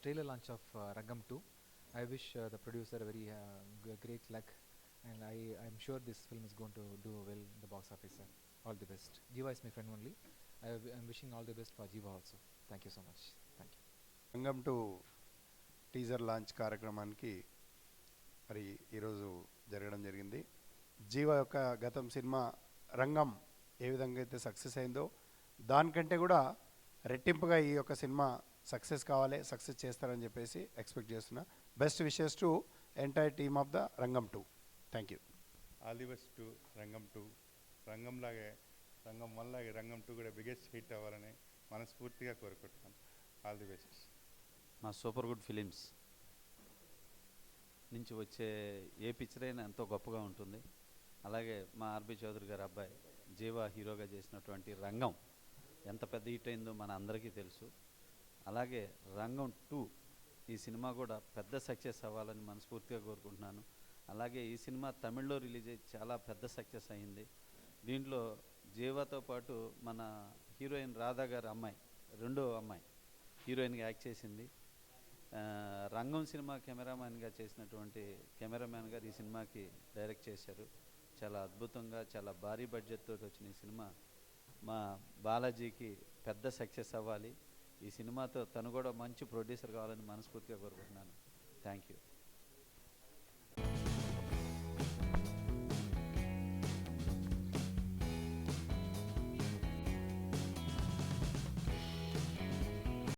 trailer launch of Rangam 2. I wish the producer a very great luck, and I'm sure this film is going to do well in the box office, sir. All the best. Jiva is my friend only. I'm wishing all the best for Jiva also. Thank you so much. Thank you. రంగం to teaser launch కార్యక్రమానికి మరి ఈరోజు జరగడం జరిగింది. జీవ యొక్క గతం cinema రంగం ఏ విధంగా అయితే సక్సెస్ అయిందో దానికంటే కూడా రెట్టింపుగా ఈ యొక్క సినిమా సక్సెస్ కావాలి, సక్సెస్ చేస్తారని చెప్పేసి ఎక్స్పెక్ట్ చేస్తున్నా. Best wishes to entire team of the రంగం 2. Thank you. All the best to రంగం 2. రంగంలాగే రంగం 1 లాగే రంగం 2 కూడా బిగ్గెస్ట్ హిట్ అవ్వాలని మనస్ఫూర్తిగా కోరుకుంటున్నాను. All the best. మా సూపర్ గుడ్ ఫిలిమ్స్ నుంచి వచ్చే ఏ పిక్చర్ అయినా ఎంతో గొప్పగా ఉంటుంది. అలాగే మా ఆర్బి చౌదరి గారి అబ్బాయి జీవా హీరోగా చేసినటువంటి రంగం ఎంత పెద్ద హిట్ అయిందో మన అందరికీ తెలుసు. అలాగే రంగం 2 ఈ సినిమా కూడా పెద్ద సక్సెస్ అవ్వాలని మనస్ఫూర్తిగా కోరుకుంటున్నాను. అలాగే ఈ సినిమా తమిళ్లో రిలీజ్ అయ్యి చాలా పెద్ద సక్సెస్ అయింది. దీంట్లో జీవాతో పాటు మన హీరోయిన్ రాధా గారి అమ్మాయి, రెండో అమ్మాయి హీరోయిన్గా యాక్ట్ చేసింది. రంగం సినిమా కెమెరామ్యాన్గా చేసినటువంటి కెమెరామ్యాన్ గారు ఈ సినిమాకి డైరెక్ట్ చేశారు. చాలా అద్భుతంగా, చాలా భారీ బడ్జెట్ తోటి వచ్చిన ఈ సినిమా మా బాలాజీకి పెద్ద సక్సెస్ అవ్వాలి. ఈ సినిమాతో తను కూడా మంచి ప్రొడ్యూసర్ కావాలని మనస్ఫూర్తిగా కోరుకుంటున్నాను. Thank you.